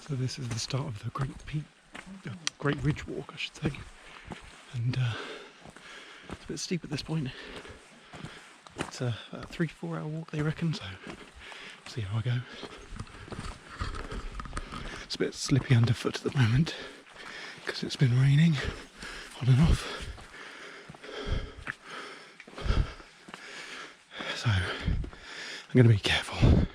So this is the start of the Great Ridge Walk, I should say, and it's a bit steep at this point. It's a 3 to 4 hour walk, they reckon, so we'll see how I go. It's a bit slippy underfoot at the moment because it's been raining on and off. So I'm going to be careful.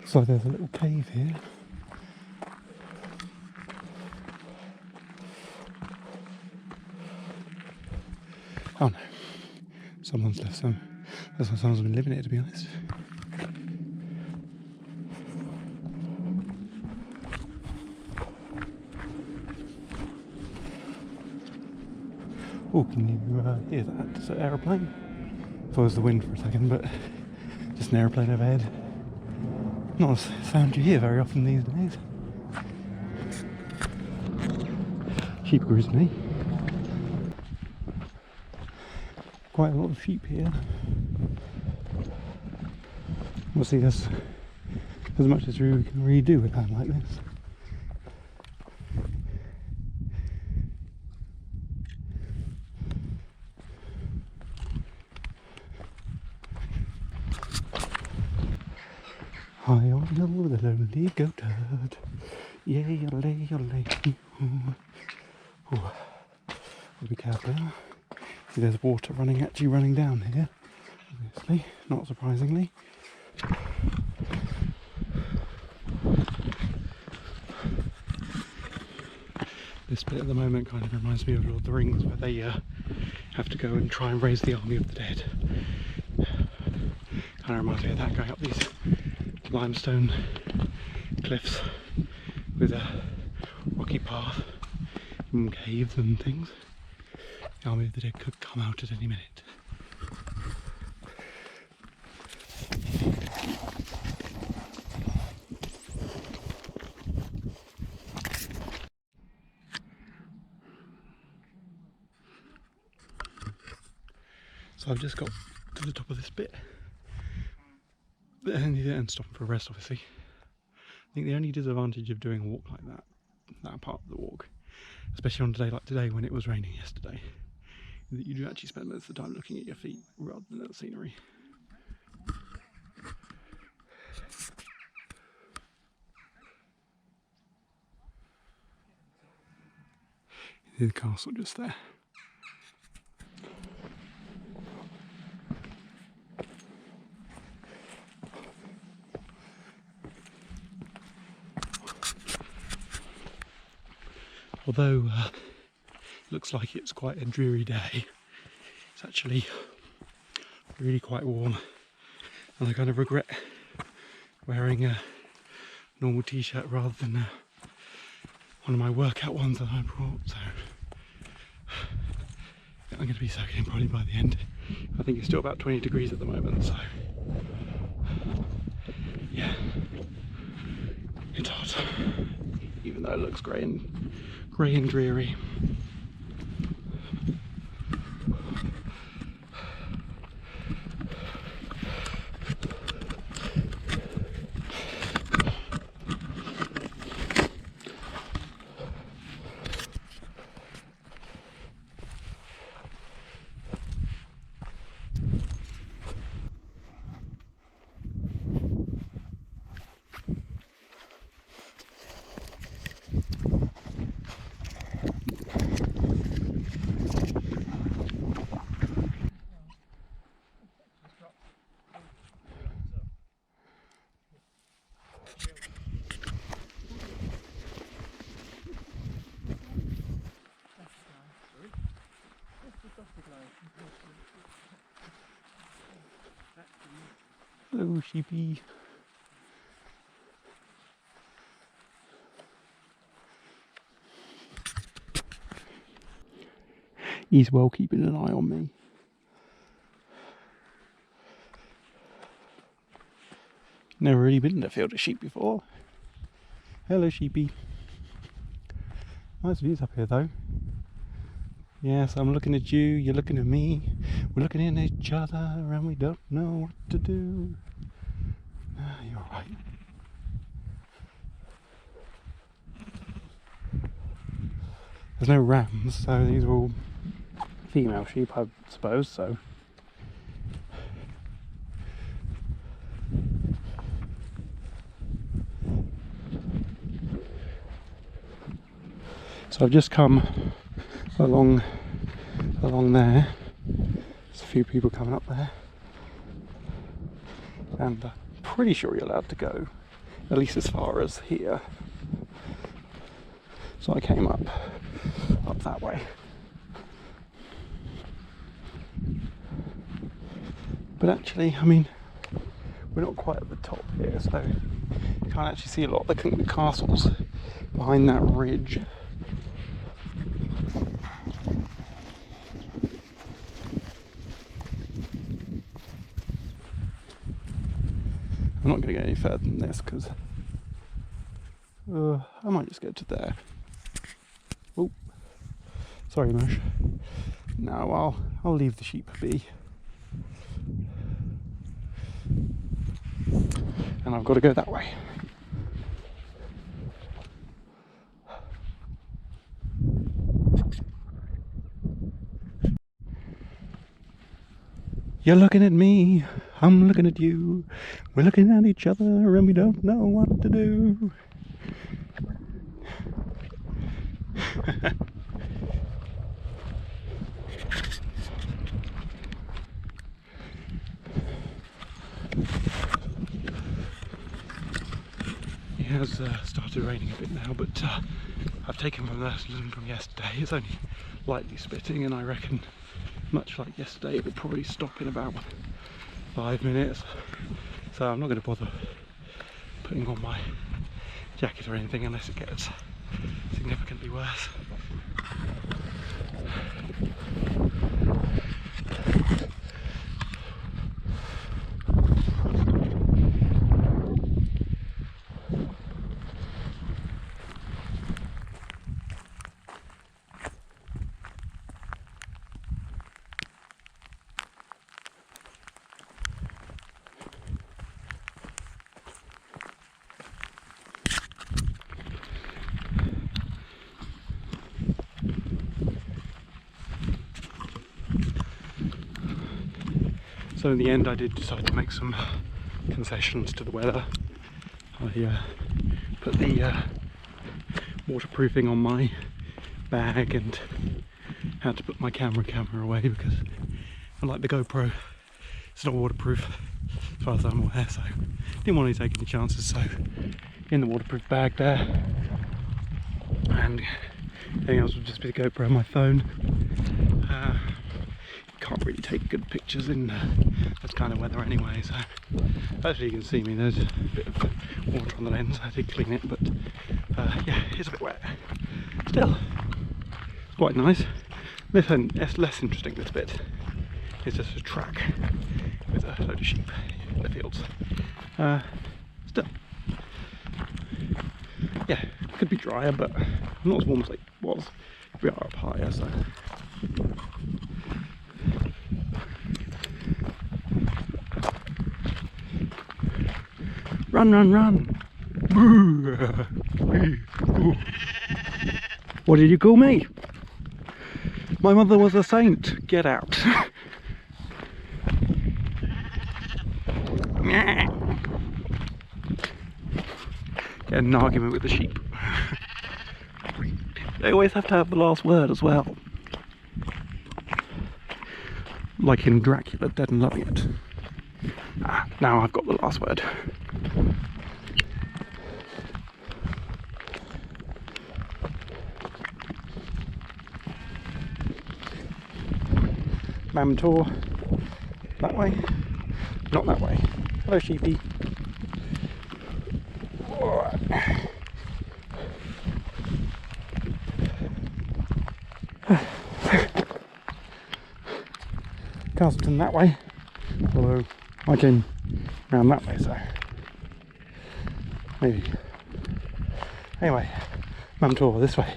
So there's a little cave here. Oh no, someone's left some. That's why someone's been living here, to be honest. Oh, can you hear that? It's an aeroplane. I thought it was the wind for a second, but just an aeroplane overhead. Not a sound you hear very often these days. Sheep grizzly. Quite a lot of sheep here. We'll see as much as we can really do with a land like this. High on the lonely goat herd, yeah, yole. We'll be careful. See, there's water actually running down here, obviously, not surprisingly. This bit at the moment kind of reminds me of Lord of the Rings, where they have to go and try and raise the army of the dead. Kind of reminds me of that, going up these limestone cliffs with a rocky path and caves and things. The army of the dead could come out at any minute. So I've just got to the top of this bit and stopping for a rest, obviously. I think the only disadvantage of doing a walk like that part of the walk, especially on a day like today when it was raining yesterday, is that you do actually spend most of the time looking at your feet rather than at the scenery. You see the castle just there. Although looks like it's quite a dreary day, it's actually really quite warm, and I kind of regret wearing a normal t-shirt rather than one of my workout ones that I brought, so I'm going to be soaking probably by the end. I think it's still about 20 degrees at the moment, so yeah, it's hot, even though it looks grey and dreary. Hello, sheepy. He's well keeping an eye on me. Never really been in a field of sheep before. Hello, sheepy. Nice views up here, though. Yes, I'm looking at you, you're looking at me. We're looking at each other and we don't know what to do. You're right. There's no rams, so these are all female sheep, I suppose, so. So I've just come along there. There's a few people coming up there, and I'm pretty sure you're allowed to go at least as far as here. So I came up that way, but actually, I mean, we're not quite at the top here, so you can't actually see a lot of the castles behind that ridge. I'm not going to go any further than this because I might just go to there. Oh, sorry, Mush. No, I'll leave the sheep be. And I've got to go that way. You're looking at me, I'm looking at you. We're looking at each other and we don't know what to do. It has started raining a bit now, but I've taken from yesterday. It's only lightly spitting, and I reckon, much like yesterday, it will probably stop in about 5 minutes. So I'm not going to bother putting on my jacket or anything unless it gets significantly worse. So in the end I did decide to make some concessions to the weather. I put the waterproofing on my bag and had to put my camera away because unlike the GoPro, it's not waterproof as far as I'm aware, so didn't want to take any chances, so in the waterproof bag there, and everything else would just be the GoPro on my phone. Can't really take good pictures in that kind of weather anyway, so hopefully you can see me. There's a bit of water on the lens. I did clean it, but yeah, it's a bit wet. Still, it's quite nice. It's less interesting, this bit. It's just a track with a load of sheep in the fields. Still, yeah, could be drier, but not as warm as it was. We are up higher, so. Run, run, run! What did you call me? My mother was a saint. Get out. Get in an argument with the sheep. They always have to have the last word as well. Like in Dracula, Dead and Loving It. Now I've got the last word. Mam tour. That way? Not that way. Hello, sheepy. Castleton that way, although I came round that way, so maybe. Anyway, Mum Tor this way.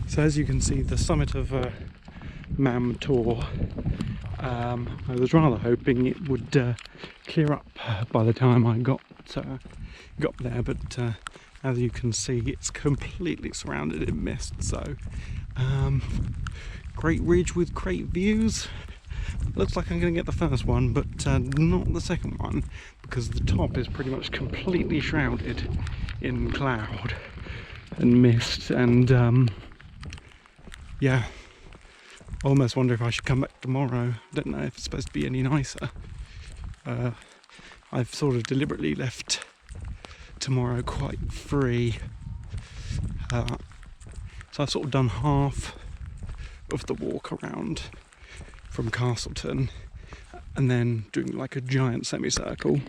So as you can see, the summit of Mam Tor, I was rather hoping it would clear up by the time I got there, but as you can see, it's completely surrounded in mist. So great ridge with great views. Looks like I'm going to get the first one, but not the second one, because the top is pretty much completely shrouded in cloud and mist, and yeah, I almost wonder if I should come back tomorrow. I don't know if it's supposed to be any nicer. I've sort of deliberately left tomorrow quite free. So I've sort of done half of the walk around from Castleton and then doing like a giant semicircle.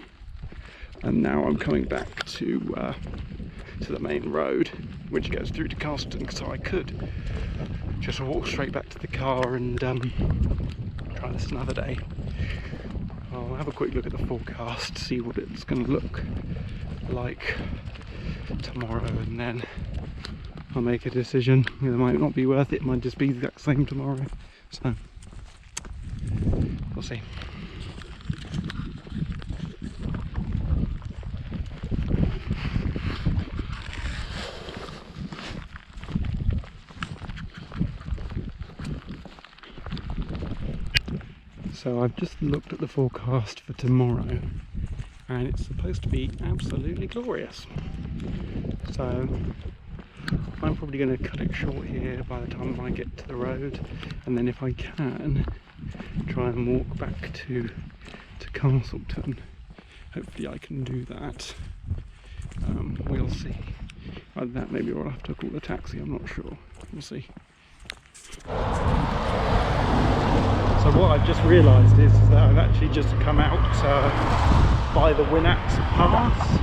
And now I'm coming back to the main road, which goes through to Castleton, so I could just walk straight back to the car and try this another day. I'll have a quick look at the forecast to see what it's going to look like tomorrow, and then I'll make a decision. It might not be worth it, it might just be the exact same tomorrow, so we'll see. So I've just looked at the forecast for tomorrow, and it's supposed to be absolutely glorious. So I'm probably going to cut it short here by the time I get to the road, and then if I can, try and walk back to Castleton. Hopefully I can do that. We'll see. Either that, maybe I'll have to call a taxi, I'm not sure. We'll see. So what I've just realised is that I've actually just come out by the Winats Pass,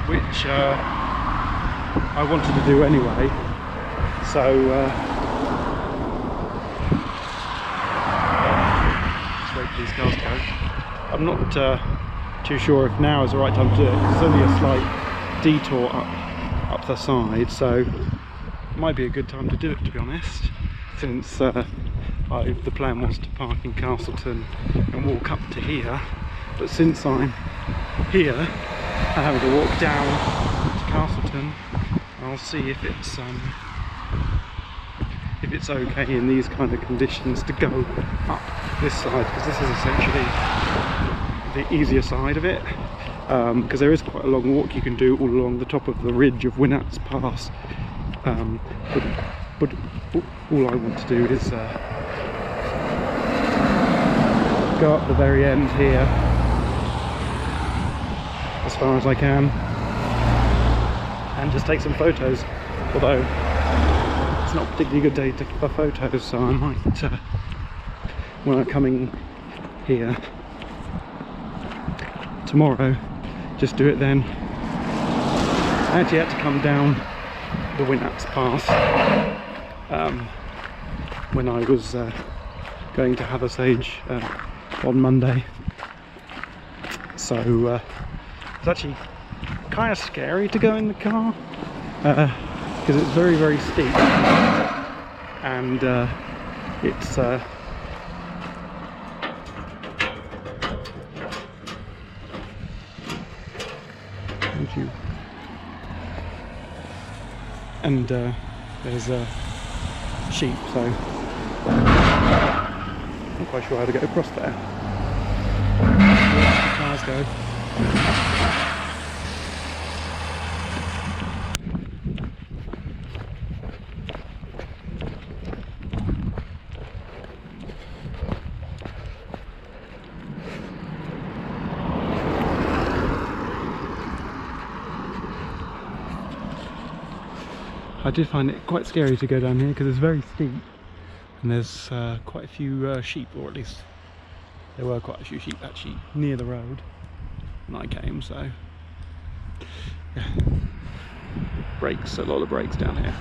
which I wanted to do anyway. So just wait for these cars to go. I'm not too sure if now is the right time to do it, because there's only a slight detour up the side, so it might be a good time to do it, to be honest, since the plan was to park in Castleton and walk up to here, but since I'm here I'm having to walk down to Castleton. I'll see if it's okay in these kind of conditions to go up this side, because this is essentially the easier side of it, because there is quite a long walk you can do all along the top of the ridge of Winats Pass, but all I want to do is go up the very end here as far as I can and just take some photos, although it's not a particularly good day for photos, so I might when I'm coming here tomorrow just do it then. I actually had to come down the Winats Pass when I was going to Hathersage on Monday, so it's actually kind of scary to go in the car because it's very, very steep, and it's and there's sheep, so I'm not quite sure how to get across there. Where the cars go. I did find it quite scary to go down here because it's very steep and there's quite a few sheep, or at least there were quite a few sheep actually near the road when I came, so yeah. Brakes, a lot of brakes down here.